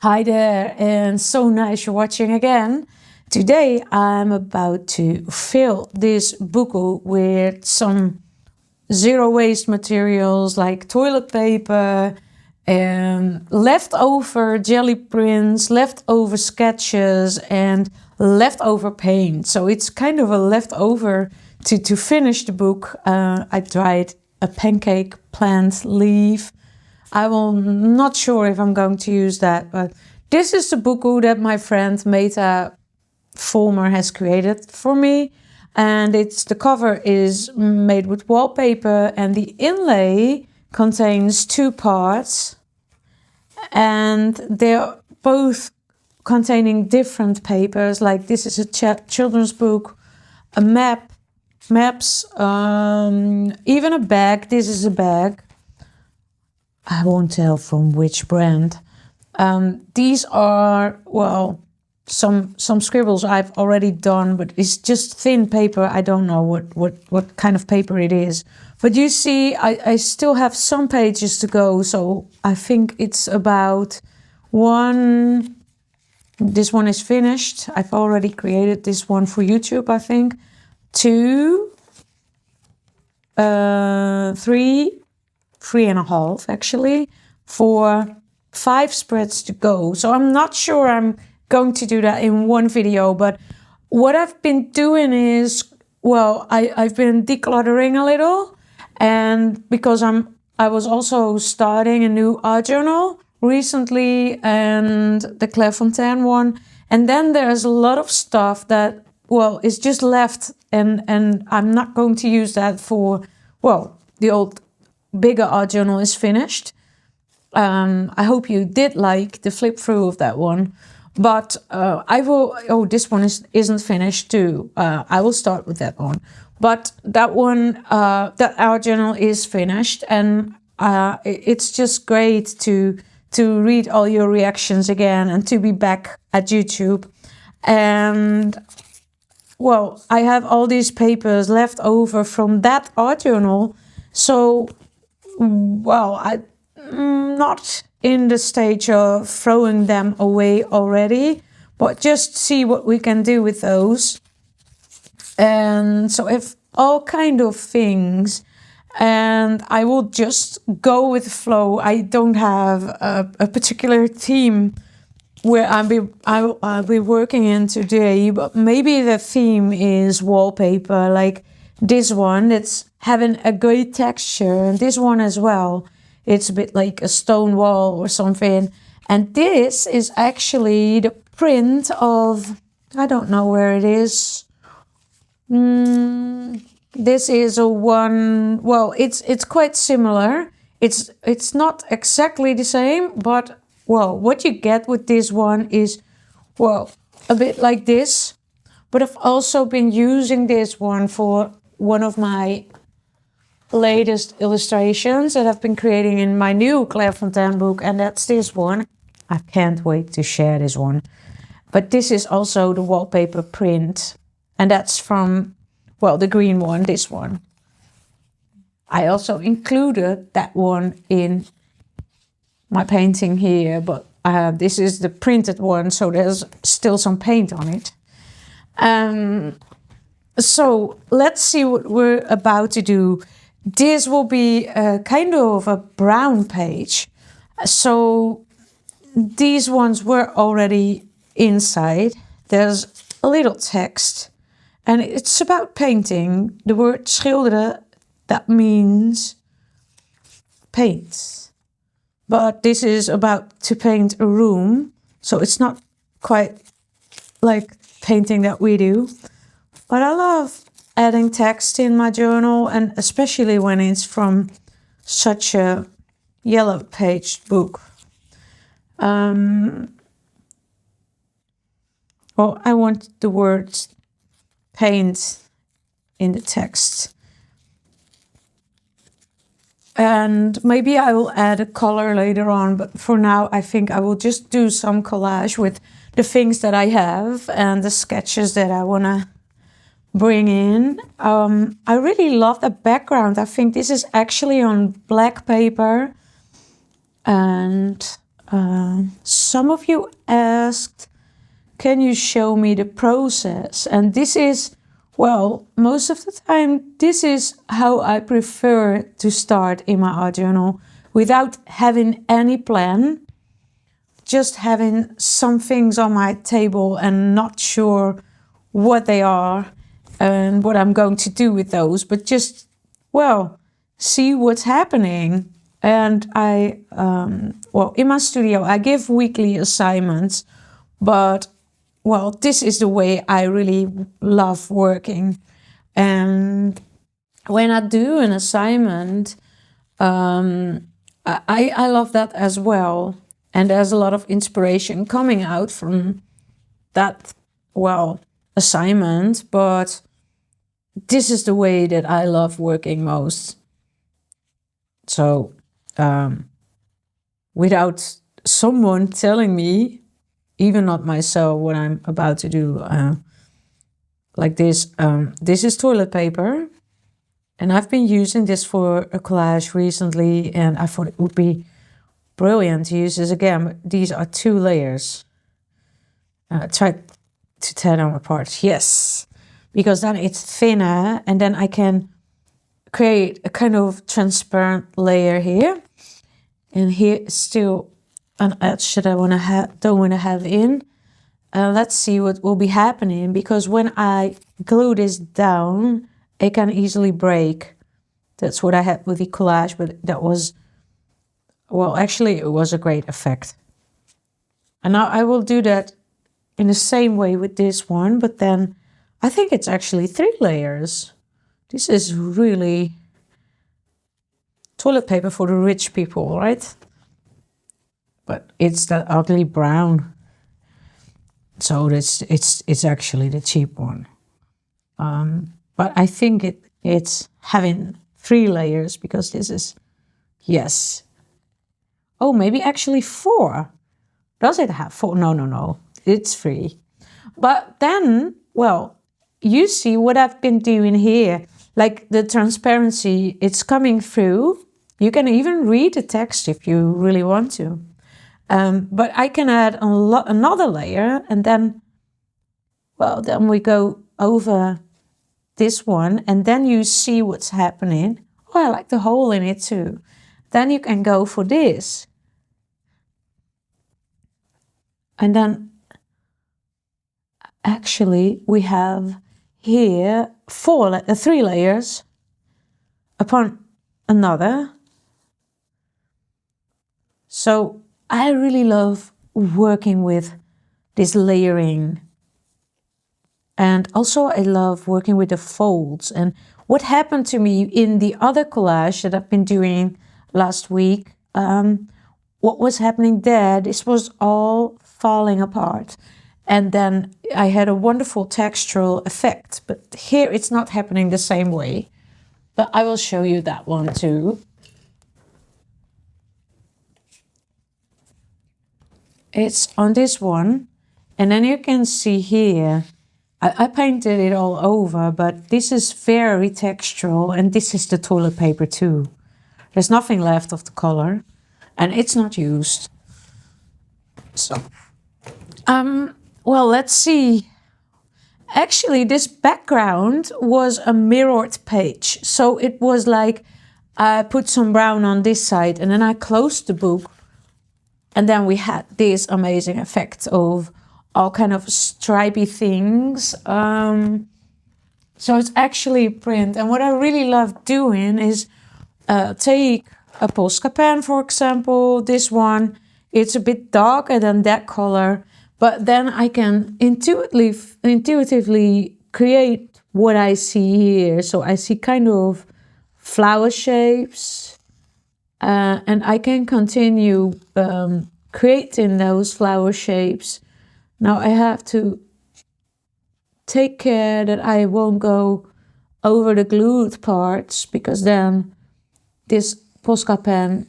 Hi there, and so nice you're watching again. Today I'm about to fill this Buku with some zero waste materials like toilet paper and leftover jelly prints, leftover sketches, and leftover paint. So it's kind of a leftover to finish the book. I tried a pancake plant leaf. I'm not sure if I'm going to use that, but this is the Buku that my friend Meta Fulmer has created for me. And the cover is made with wallpaper and the inlay contains two parts. And they're both containing different papers. Like this is a children's book, a maps, even a bag. This is a bag. I won't tell from which brand. These are, well, some scribbles I've already done, but it's just thin paper. I don't know what kind of paper it is. But you see, I still have some pages to go. So I think it's about one. This one is finished. I've already created this one for YouTube, I think. 2, 3, 3.5 actually, for 5 spreads to go. So I'm not sure I'm going to do that in one video, but what I've been doing is, well, I've been decluttering a little, and because I was also starting a new art journal recently, and the Clairfontaine one, and then there's a lot of stuff that, well, is just left, and I'm not going to use that for, well, the old bigger art journal is finished. I hope you did like the flip through of that one, but I will. Oh, this one isn't finished too. I will start with that one, but that one, that art journal is finished, and it's just great to read all your reactions again and to be back at YouTube. And well, I have all these papers left over from that art journal, so. Well, I'm not in the stage of throwing them away already, but just see what we can do with those. And so if all kind of things, and I will just go with the flow. I don't have a particular theme where I'll be working in today, but maybe the theme is wallpaper, like this one that's having a great texture, and this one as well. It's a bit like a stone wall or something. And this is actually the print of, I don't know where it is. This is a one, well, it's quite similar. It's not exactly the same, but well, what you get with this one is, well, a bit like this. But I've also been using this one for one of my latest illustrations that I've been creating in my new Clairfontaine book, and that's this one. I can't wait to share this one. But this is also the wallpaper print, and that's from, well, the green one, this one. I also included that one in my painting here, but this is the printed one, so there's still some paint on it. So let's see what we're about to do. This will be kind of a brown page. So these ones were already inside. There's a little text, and it's about painting. The word schilderen, that means paint. But this is about to paint a room, so it's not quite like painting that we do. But I love adding text in my journal, and especially when it's from such a yellow page book. Well, I want the words paint in the text. And maybe I will add a color later on, but for now I think I will just do some collage with the things that I have and the sketches that I want to bring in. I really love the background. I think this is actually on black paper, and some of you asked, can you show me the process? And this is, well, most of the time, this is how I prefer to start in my art journal without having any plan, just having some things on my table and not sure what they are and what I'm going to do with those, but just, well, see what's happening. And well, in my studio, I give weekly assignments, but, well, this is the way I really love working. And when I do an assignment, I love that as well. And there's a lot of inspiration coming out from that, well, assignment, but this is the way that I love working most. So, without someone telling me, even not myself, what I'm about to do, like this. This is toilet paper, and I've been using this for a collage recently, and I thought it would be brilliant to use this again. But these are 2 layers. Try to tear them apart, yes, because then it's thinner, and then I can create a kind of transparent layer here, and here is still an edge that I don't want to have in. Let's see what will be happening, because when I glue this down, it can easily break. That's what I had with the collage, but that was, well, actually it was a great effect. And now I will do that in the same way with this one, but then I think it's actually 3 layers. This is really toilet paper for the rich people, right? But it's that ugly brown. So it's actually the cheap one. But I think it's having 3 layers, because this is, yes. Oh, maybe actually 4. Does it have 4? No. It's 3. But then, well, you see what I've been doing here. Like the transparency, it's coming through. You can even read the text if you really want to. But I can add another layer, and then, well, then we go over this one, and then you see what's happening. Oh, I like the hole in it too. Then you can go for this. And then actually we have here 3 layers upon another. So I really love working with this layering. And also I love working with the folds. And what happened to me in the other collage that I've been doing last week, what was happening there, this was all falling apart. And then I had a wonderful textural effect. But here it's not happening the same way. But I will show you that one too. It's on this one. And then you can see here, I painted it all over, but this is very textural, and this is the toilet paper too. There's nothing left of the color, and it's not used. So, well, let's see. Actually, this background was a mirrored page. So it was like I put some brown on this side, and then I closed the book, and then we had this amazing effect of all kind of stripy things. So it's actually print. And what I really love doing is take a Posca pen, for example, this one. It's a bit darker than that color, but then I can intuitively create what I see here. So I see kind of flower shapes, and I can continue creating those flower shapes. Now I have to take care that I won't go over the glued parts, because then this Posca pen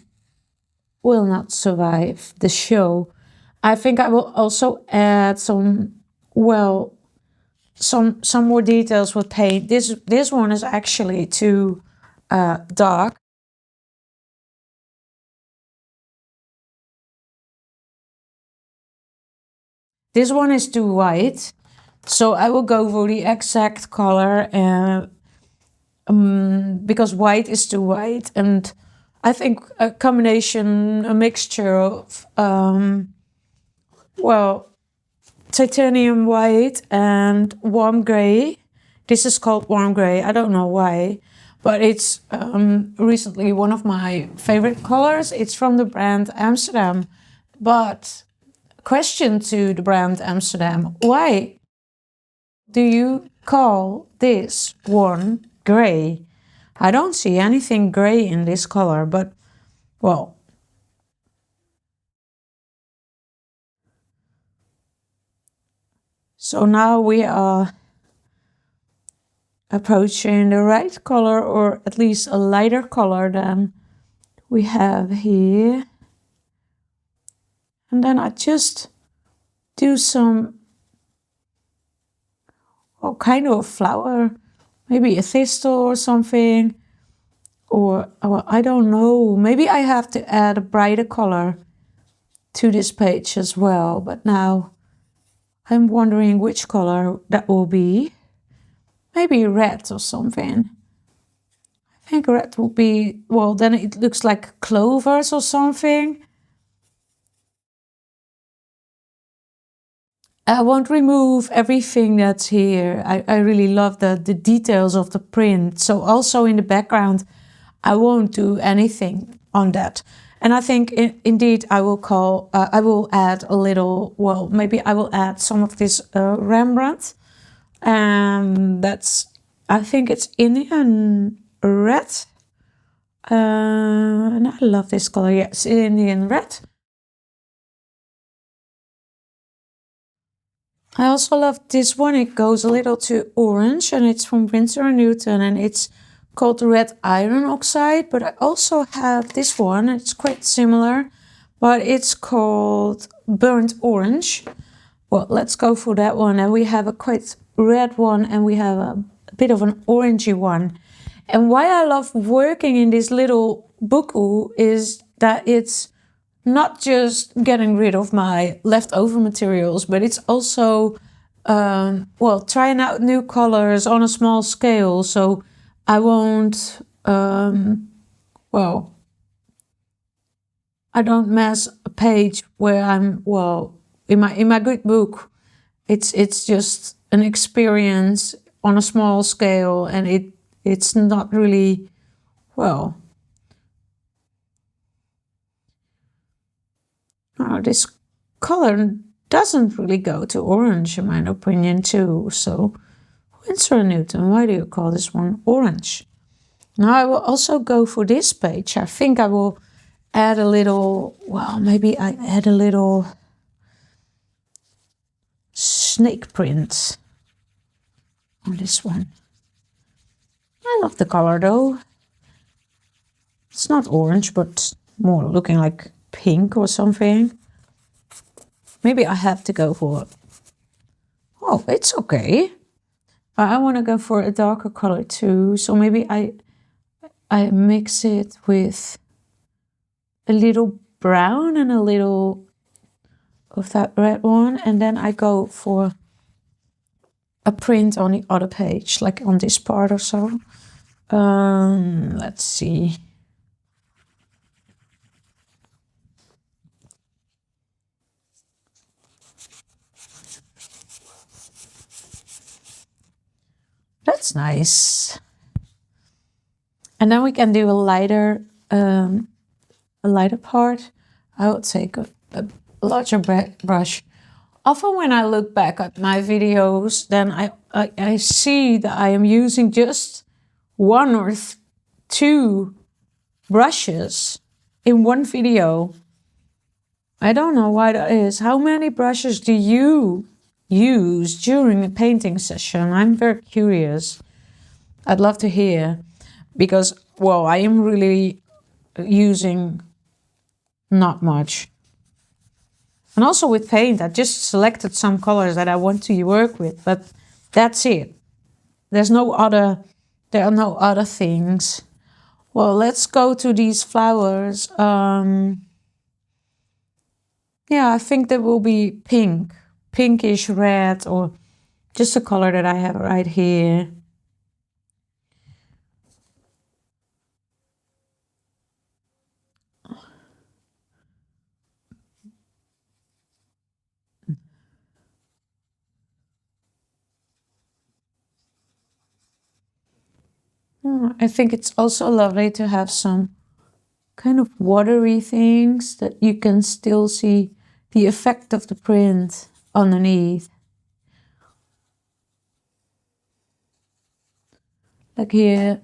will not survive the show. I think I will also add some more details with paint. This one is actually too dark. this one is too white. So I will go for the exact color because white is too white. And I think a combination, a mixture of, well, titanium white and warm gray. This is called warm gray. I don't know why, but it's recently one of my favorite colors. It's from the brand Amsterdam. But question to the brand Amsterdam, why do you call this one gray? I don't see anything gray in this color, but well. So now we are approaching the right color, or at least a lighter color than we have here. And then I just do some kind of flower, maybe a thistle or something, or well, I don't know, maybe I have to add a brighter color to this page as well, but now I'm wondering which color that will be. Maybe red or something. I think red will be, well, then it looks like clovers or something. I won't remove everything that's here. I really love the details of the print. So also in the background, I won't do anything on that. And I think indeed I will add a little, well, maybe I will add some of this Rembrandt. That's, I think it's Indian red. And I love this color, yes, Indian red. I also love this one. It goes a little to orange, and it's from Winsor & Newton, and it's called red iron oxide. But I also have this one. It's quite similar, but it's called burnt orange. Well, let's go for that one. And we have a quite red one, and we have a bit of an orangey one. And why I love working in this little Buku is that it's not just getting rid of my leftover materials, but it's also, well, trying out new colors on a small scale. So I won't, well, I don't mess a page where I'm, well, in my good book, it's just an experience on a small scale, and it's not really, well, this color doesn't really go to orange in my opinion too. So Winsor & Newton, why do you call this one orange? Now I will also go for this page. I think I will add a little, well, maybe I add a little snake print on this one. I love the color though. It's not orange, but more looking like pink or something. Maybe I have to go for, oh, it's okay. I want to go for a darker color too. So maybe I mix it with a little brown and a little of that red one. And then I go for a print on the other page, like on this part or so. Let's see. That's nice. And then we can do a lighter part. I would take a larger brush. Often when I look back at my videos, then I see that I am using just one or two brushes in one video. I don't know why that is. How many brushes do you use during a painting session? I'm very curious. I'd love to hear, because, well, I am really using not much. And also with paint, I just selected some colors that I want to work with, but that's it. There are no other things. Well, let's go to these flowers. Yeah, I think they will be pink. pinkish red, or just a color that I have right here. I think it's also lovely to have some kind of watery things that you can still see the effect of the print underneath. Like here.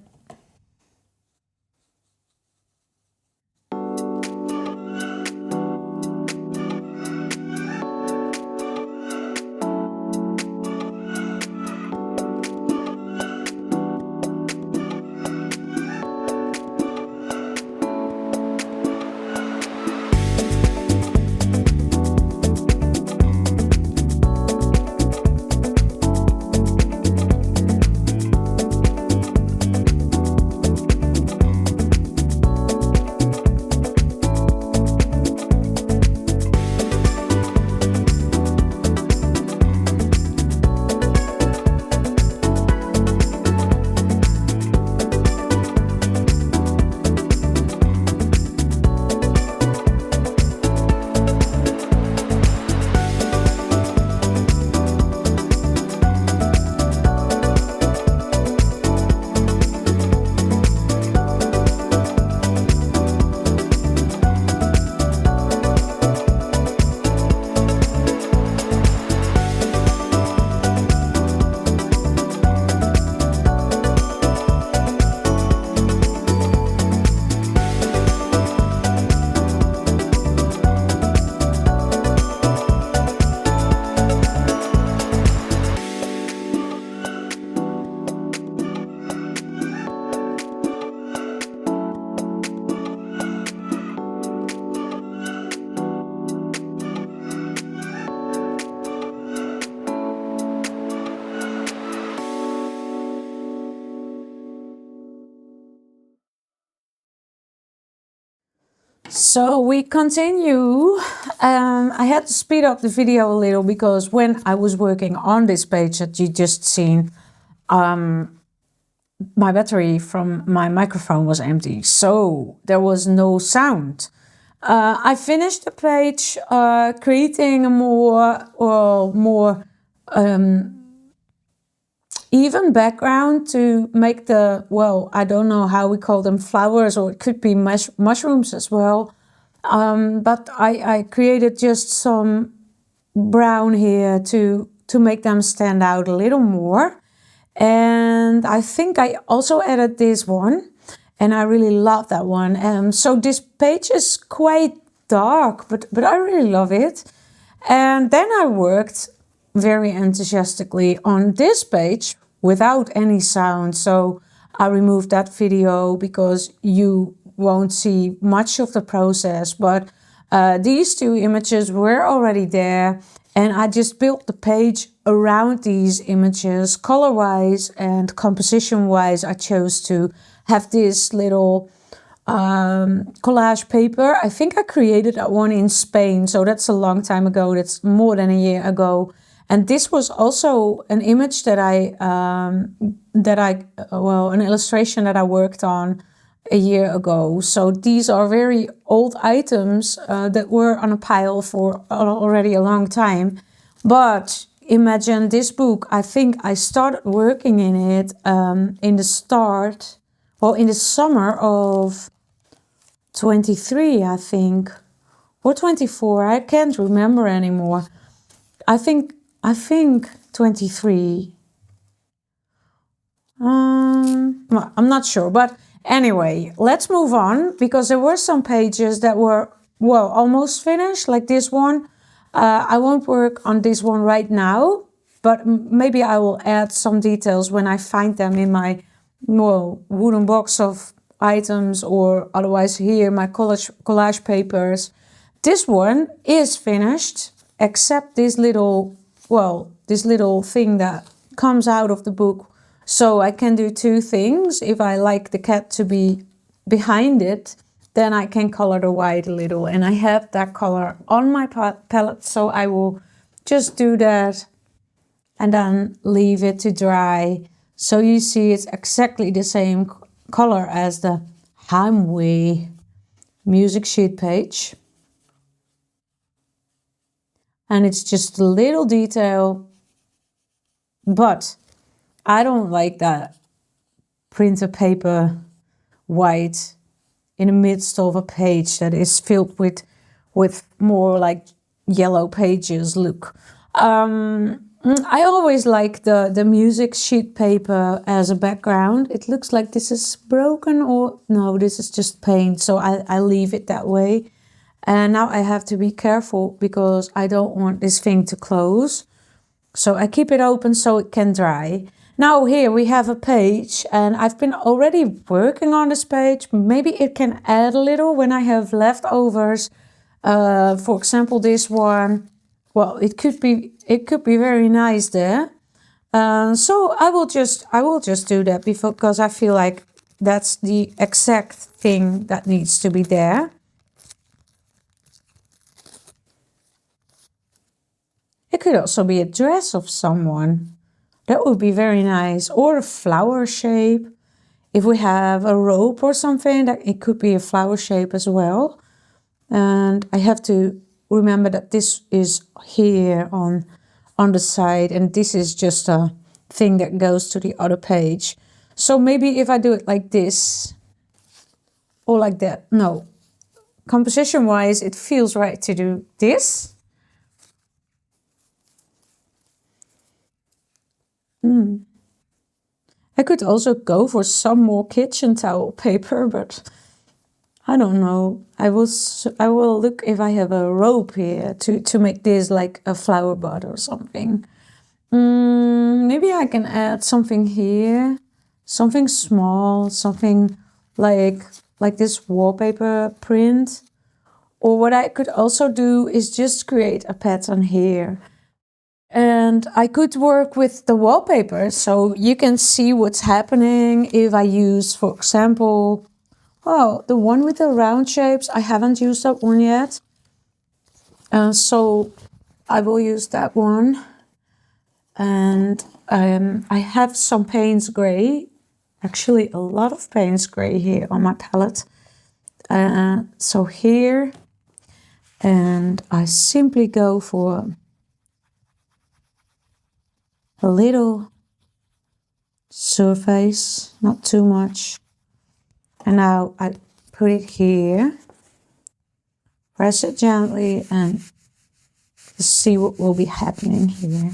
So we continue. I had to speed up the video a little because when I was working on this page that you just seen, my battery from my microphone was empty, so there was no sound. I finished the page creating a more even background to make the, well, I don't know how we call them, flowers, or it could be mushrooms as well. But I created just some brown here to make them stand out a little more. And I think I also added this one, and I really love that one. So this page is quite dark, but I really love it. And then I worked very enthusiastically on this page without any sound. So I removed that video because you won't see much of the process. But these two images were already there, and I just built the page around these images. Color-wise and composition-wise, I chose to have this little collage paper. I think I created that one in Spain, so that's a long time ago. That's more than a year ago. And this was also an image that an illustration that I worked on a year ago. So these are very old items that were on a pile for already a long time. But imagine this book. I think I started working in it in the summer of 23, I think, or 24. I can't remember anymore. I think 23. Well, I'm not sure, but anyway, let's move on, because there were some pages that were, well, almost finished, like this one. I won't work on this one right now, but maybe I will add some details when I find them in my, well, wooden box of items, or otherwise here, my collage papers. This one is finished, except this little thing that comes out of the book. So I can do two things. If I like the cat to be behind it, then I can color the white a little. And I have that color on my palette, so I will just do that and then leave it to dry. So you see it's exactly the same color as the Heimweh music sheet page. And it's just a little detail, but I don't like that printer paper white in the midst of a page that is filled with more like yellow pages look. I always like the music sheet paper as a background. It looks like this is broken, or no, this is just paint, so I leave it that way. And now I have to be careful because I don't want this thing to close. So I keep it open so it can dry. Now here we have a page, and I've been already working on this page. Maybe it can add a little when I have leftovers. For example, this one. Well, it could be very nice there. So I will just do that because I feel like that's the exact thing that needs to be there. It could also be a dress of someone. That would be very nice. Or a flower shape. If we have a rope or something, that it could be a flower shape as well. And I have to remember that this is here on the side, and this is just a thing that goes to the other page. So maybe if I do it like this or like that. No. Composition wise, it feels right to do this. I could also go for some more kitchen towel paper, but I don't know. I will look if I have a rope here to make this like a flower bud or something. Maybe I can add something here, something small, something like this wallpaper print. Or what I could also do is just create a pattern here. And I could work with the wallpaper so you can see what's happening if I use, for example, oh, the one with the round shapes. I haven't used that one yet. So I will use that one. And I have some Payne's Gray. Actually, a lot of Payne's Gray here on my palette. So here. And I simply go for a little surface, not too much. And now I put it here, press it gently, and see what will be happening here.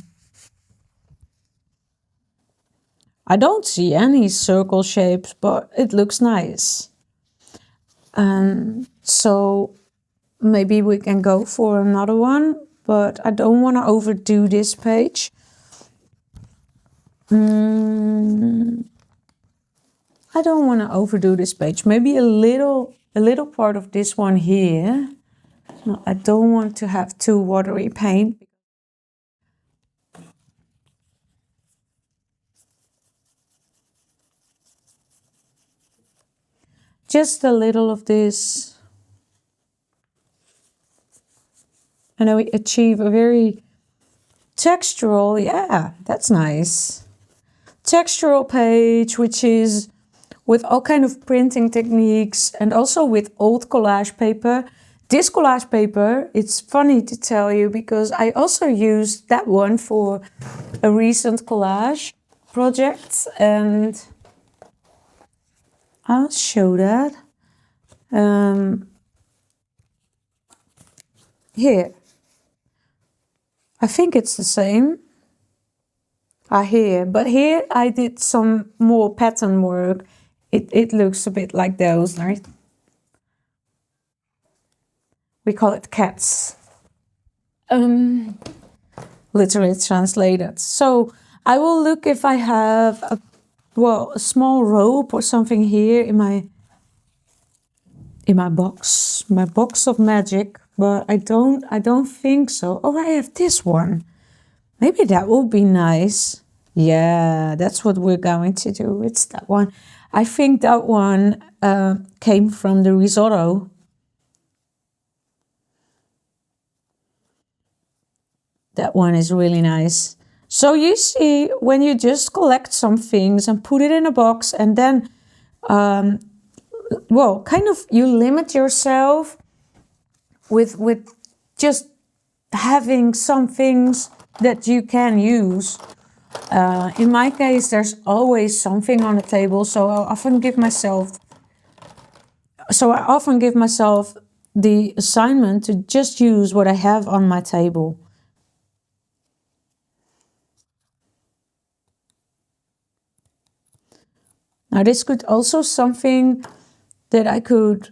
I don't see any circle shapes, but it looks nice. So maybe we can go for another one, but I don't want to overdo this page. I don't want to overdo this page. Maybe a little part of this one here. No, I don't want to have too watery paint. Just a little of this. And then we achieve a very textural, yeah, that's nice. Textural page, which is with all kind of printing techniques and also with old collage paper. This collage paper, it's funny to tell you because I also used that one for a recent collage project, and I'll show that. Here. I think it's the same. Here, but here I did some more pattern work. It looks a bit like those, right? We call it cats. Literally translated. So I will look if I have a small rope or something here in my box of magic, but I don't think so. Oh, I have this one. Maybe that would be nice. Yeah, that's what we're going to do. It's that one. I think that one came from the risotto. That one is really nice. So you see, when you just collect some things and put it in a box, and then, well, kind of you limit yourself with just having some things that you can use. In my case, there's always something on the table, so I often give myself the assignment to just use what I have on my table. Now this could also something that I could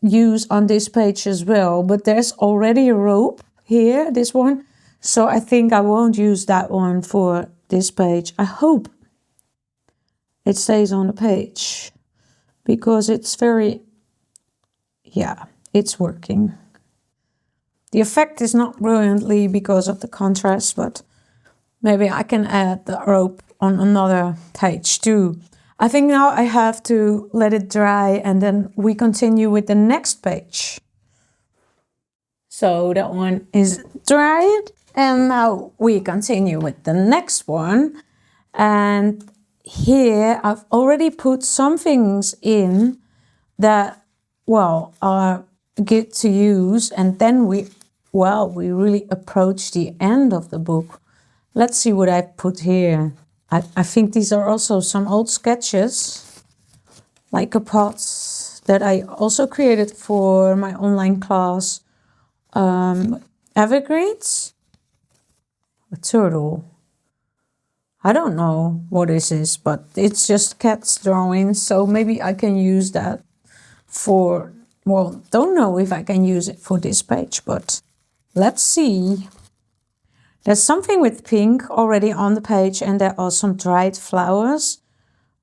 use on this page as well, but there's already a rope here, this one, so I think I won't use that one for this page. I hope it stays on the page because it's very, yeah, it's working. The effect is not brilliantly because of the contrast, but maybe I can add the rope on another page too. I think now I have to let it dry and then we continue with the next page. So that one is dried and now we continue with the next one. And here I've already put some things in that, well, are good to use, and then we really approach the end of the book. Let's see what I put here. I think these are also some old sketches, like a pots that I also created for my online class. Evergreens, a turtle. I don't know what this is, but it's just cat's drawing, so maybe I can use that for, well, don't know if I can use it for this page, but let's see. There's something with pink already on the page, and there are some dried flowers.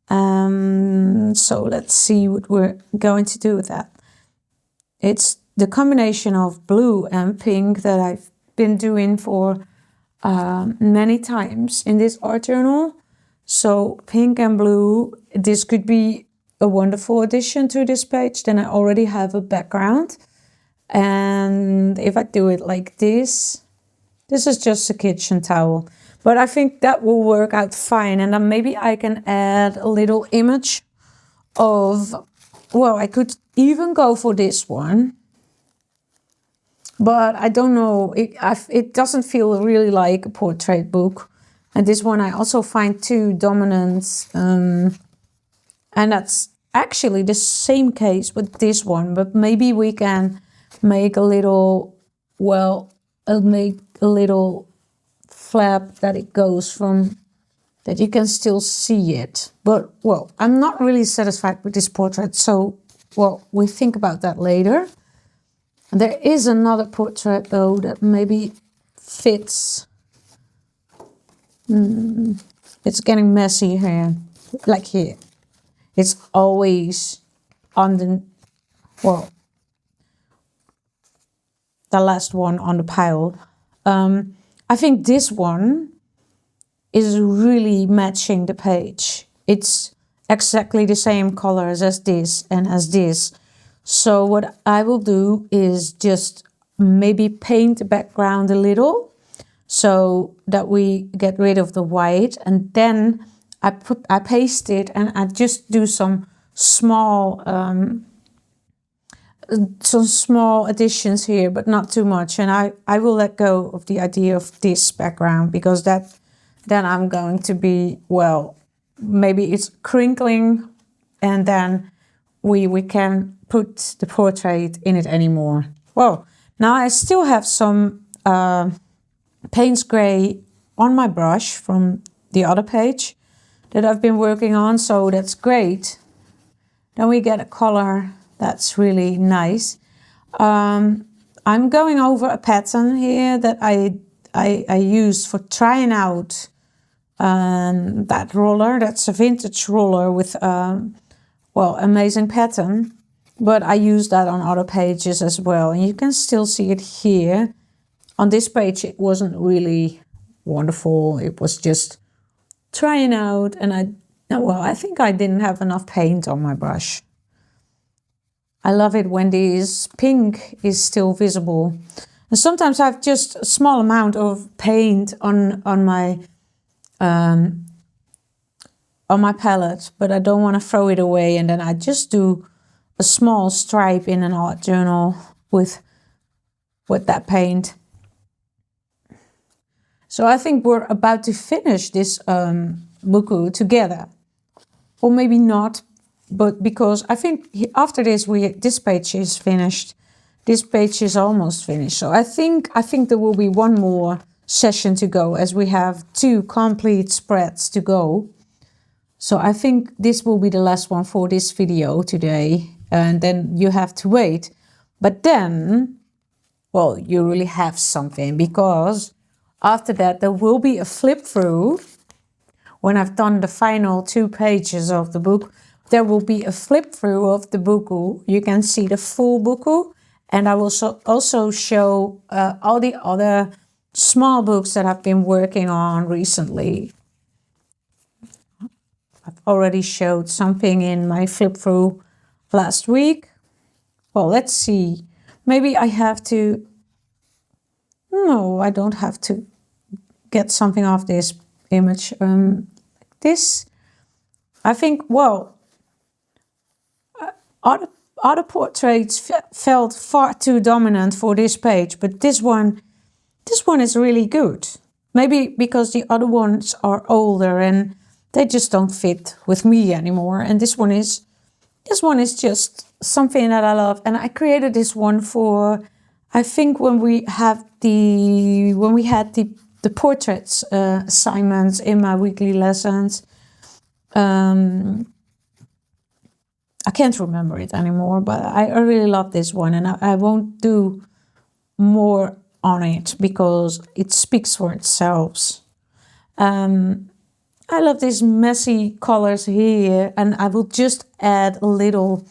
So let's see what we're going to do with that. It's the combination of blue and pink that I've been doing for many times in this art journal. So pink and blue, this could be a wonderful addition to this page. Then I already have a background. And if I do it like this is just a kitchen towel, but I think that will work out fine. And then maybe I can add a little image of, well, I could even go for this one, but I don't know, it doesn't feel really like a portrait book. And this one I also find too dominant, and that's actually the same case with this one, but maybe we can make a little, well, make a little flap that it goes from, that you can still see it. But, well, I'm not really satisfied with this portrait, so, well, we think about that later. And there is another portrait, though, that maybe fits. It's getting messy here, like here. It's always on the, well, the last one on the pile. I think this one is really matching the page. It's exactly the same colors as this and as this. So what I will do is just maybe paint the background a little so that we get rid of the white, and then I paste it and I just do some small additions here, but not too much. And I will let go of the idea of this background because then I'm going to be, well, maybe it's crinkling and then we can put the portrait in it anymore. Well, now I still have some Payne's Gray on my brush from the other page that I've been working on, so that's great. Then we get a color that's really nice. I'm going over a pattern here that I use for trying out that roller. That's a vintage roller with, well, amazing pattern. But I use that on other pages as well. And you can still see it here. On this page, it wasn't really wonderful. It was just trying out. And I think I didn't have enough paint on my brush. I love it when this pink is still visible. And sometimes I have just a small amount of paint on my palette, but I don't want to throw it away, and then I just do a small stripe in an art journal with that paint. So I think we're about to finish this Buku together, or maybe not, but because I think after this this page is finished, this page is almost finished. So I think there will be one more session to go, as we have 2 complete spreads to go. So I think this will be the last one for this video today, and then you have to wait. But then, well, you really have something, because after that there will be a flip through. When I've done the final 2 pages of the book, there will be a flip through of the Buku. You can see the full Buku, and I will also show all the other small books that I've been working on recently. I've already showed something in my flip through last week. Well, let's see. Maybe I have to... No, I don't have to get something off this image. This, I think, well, other portraits felt far too dominant for this page, but this one is really good. Maybe because the other ones are older and they just don't fit with me anymore. And this one is just something that I love. And I created this one for, I think, when we had the portraits assignments in my weekly lessons. I can't remember it anymore, but I really love this one, and I won't do more on it because it speaks for itself. I love these messy colors here, and I will just add a little,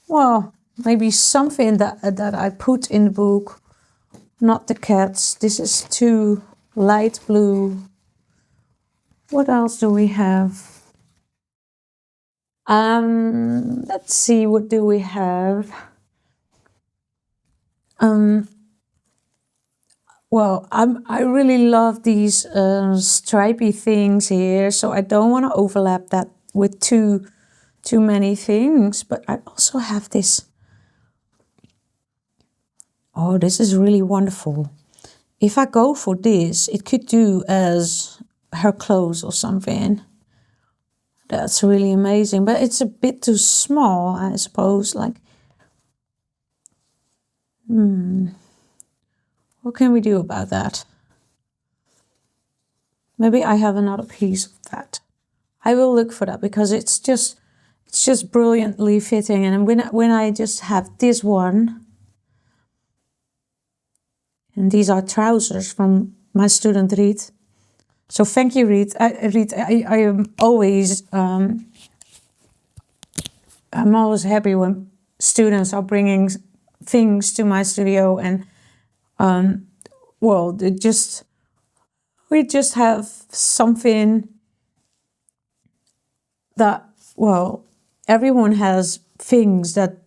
well, maybe something that I put in the book. Not the cats. This is too light blue. What else do we have? Let's see, what do we have? Well, I really love these stripy things here, so I don't want to overlap that with too many things. But I also have this. Oh, this is really wonderful. If I go for this, it could do as her clothes or something. That's really amazing, but it's a bit too small, I suppose. Like, what can we do about that? Maybe I have another piece of that. I will look for that, because it's just brilliantly fitting. And when I just have this one, and these are trousers from my student Reed. So thank you, Reed. I am always I'm always happy when students are bringing things to my studio, and well, we just have something that, well, everyone has things that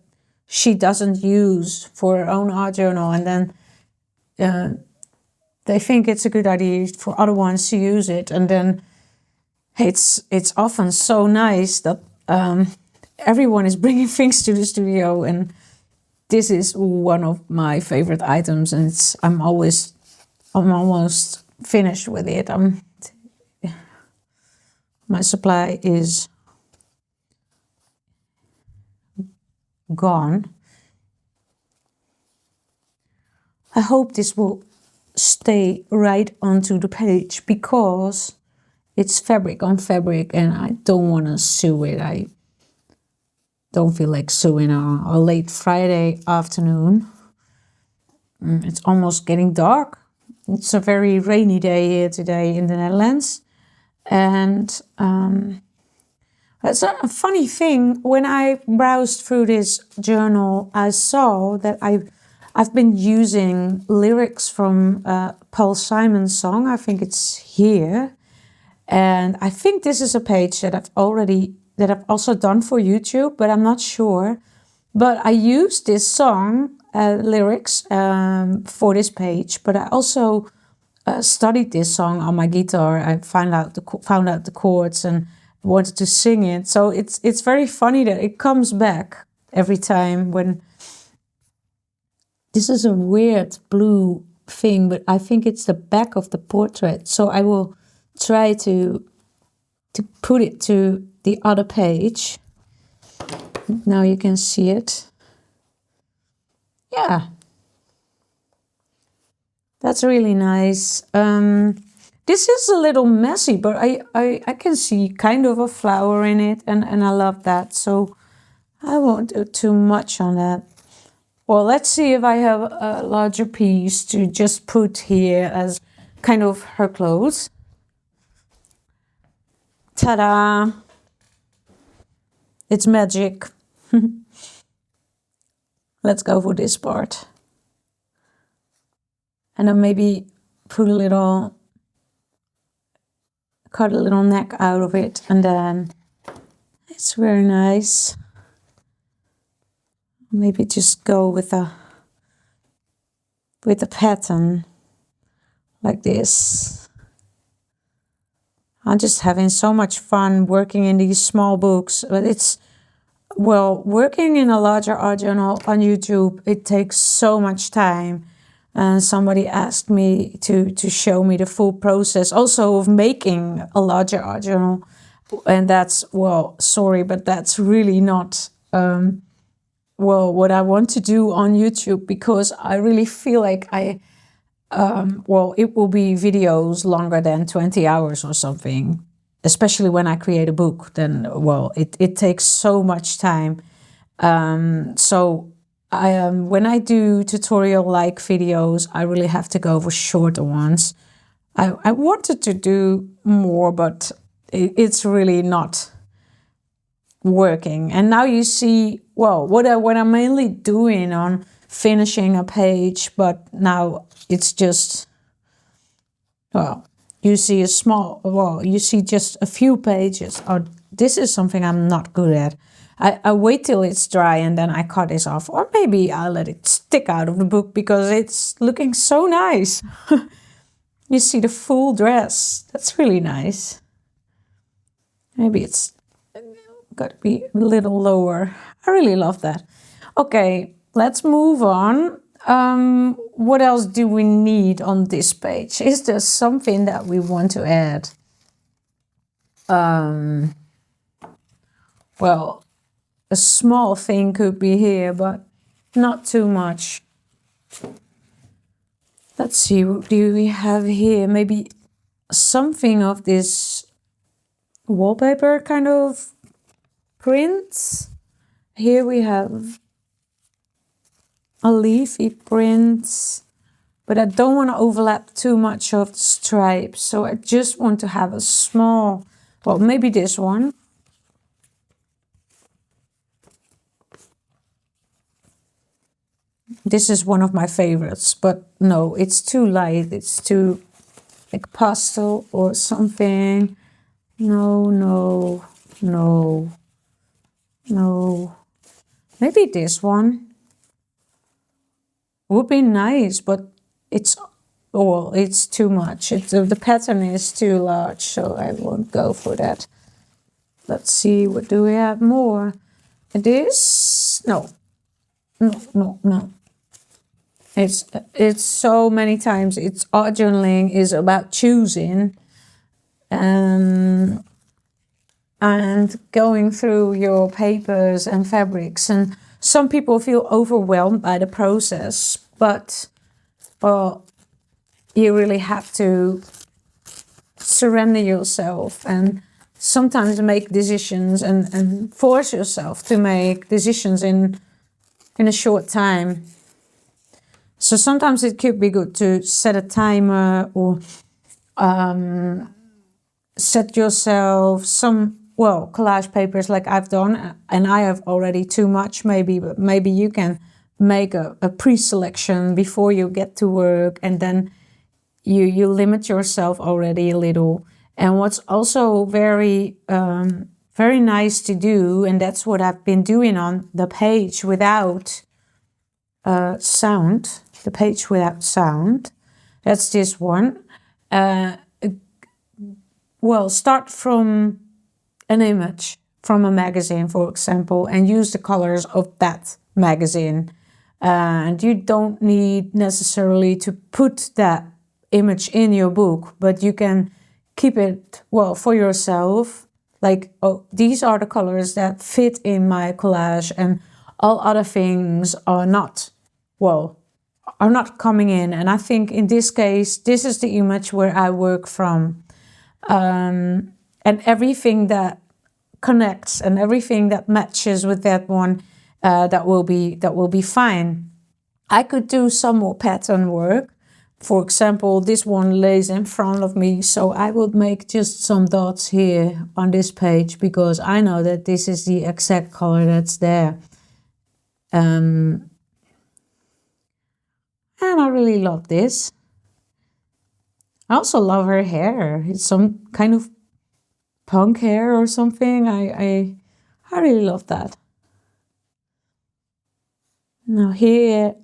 she doesn't use for her own art journal, and then they think it's a good idea for other ones to use it, and then it's often so nice that everyone is bringing things to the studio, and this is one of my favorite items, and I'm almost finished with it. My supply is gone. I hope this will stay right onto the page, because it's fabric on fabric and I don't want to sew it. I don't feel like sewing on a late Friday afternoon. It's almost getting dark. It's a very rainy day here today in the Netherlands. And it's a funny thing. When I browsed through this journal, I saw that I've been using lyrics from Paul Simon's song. I think it's here. And I think this is a page that I've also done for YouTube, but I'm not sure. But I used this song lyrics for this page, but I also studied this song on my guitar. I found out the chords and wanted to sing it. So it's very funny that it comes back every time when. This is a weird blue thing, but I think it's the back of the portrait. So I will try to put it to the other page. Now you can see it. Yeah. That's really nice. This is a little messy, but I can see kind of a flower in it, and I love that. So I won't do too much on that. Well, let's see if I have a larger piece to just put here as kind of her clothes. Ta-da! It's magic. Let's go for this part. And then maybe cut a little neck out of it, and then it's very nice. Maybe just go with a pattern like this. I'm just having so much fun working in these small books, but it's, well, working in a larger art journal on YouTube, it takes so much time. And somebody asked me to show me the full process also of making a larger art journal. And that's, well, sorry, but that's really not what I want to do on YouTube, because I really feel like it will be videos longer than 20 hours or something, especially when I create a book. Then, well, it takes so much time. So when I do tutorial-like videos, I really have to go for shorter ones. I wanted to do more, but it's really not working. And now you see, well, what I'm mainly doing on finishing a page, but now it's just, well, you see you see just a few pages. Oh, this is something I'm not good at. I wait till it's dry and then I cut this off, or maybe I'll let it stick out of the book because it's looking so nice. You see the full dress. That's really nice. Maybe it's got to be a little lower. I really love that. Okay, let's move on. What else do we need on this page? Is there something that we want to add? Well, a small thing could be here, but not too much. Let's see, what do we have here? Maybe something of this wallpaper kind of print. Here we have a leafy print, but I don't want to overlap too much of the stripes. So I just want to have a small, well, maybe this one. This is one of my favorites, but no, it's too light. It's too like pastel or something. No. Maybe this one would be nice, but it's too much. The pattern is too large, so I won't go for that. Let's see, what do we have more? This, no. It's so many times. It's art journaling is about choosing and going through your papers and fabrics. And some people feel overwhelmed by the process, but you really have to surrender yourself and sometimes make decisions and force yourself to make decisions in a short time. So sometimes it could be good to set a timer or set yourself some, collage papers like I've done, and I have already too much maybe, but maybe you can make a pre-selection before you get to work, and then you limit yourself already a little. And what's also very nice to do, and that's what I've been doing on the page without sound, the page without sound. That's this one. Well, start from an image from a magazine, for example, and use the colors of that magazine. And you don't need necessarily to put that image in your book, but you can keep it, well, for yourself. Like, oh, these are the colors that fit in my collage, and all other things are not, well, are not coming in. And I think in this case, this is the image where I work from. And everything that connects and everything that matches with that one, that will be fine. I could do some more pattern work. For example, this one lays in front of me, so I would make just some dots here on this page because I know that this is the exact color that's there. And I really love this. I also love her hair. It's some kind of punk hair or something. I really love that. Now here,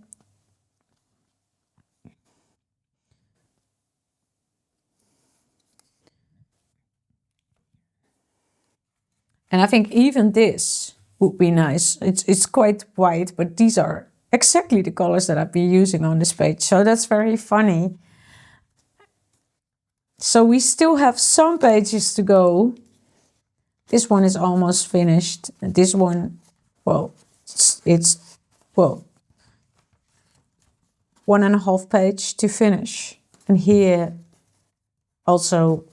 and I think even this would be nice. It's quite white, but these are exactly the colors that I've been using on this page. So that's very funny. So we still have some pages to go. This one is almost finished. And this one, well, it's, well, 1.5 page to finish. And here also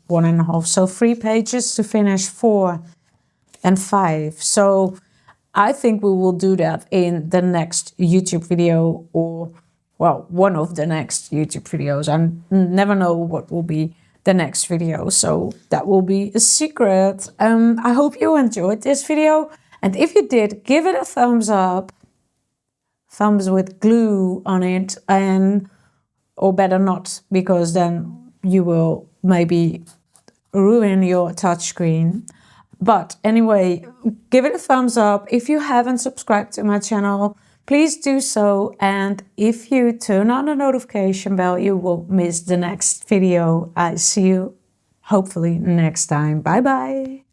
1.5. So 3 pages to finish, 4 and 5. So I think we will do that in the next YouTube video, or, well, one of the next YouTube videos. I never know what will be the next video, so that will be a secret. I hope you enjoyed this video, and if you did, give it a thumbs up, thumbs with glue on it, and or better not, because then you will maybe ruin your touchscreen. But anyway, give it a thumbs up. If you haven't subscribed to my channel, please do so. And if you turn on the notification bell, you won't miss the next video. I see you hopefully next time. Bye bye.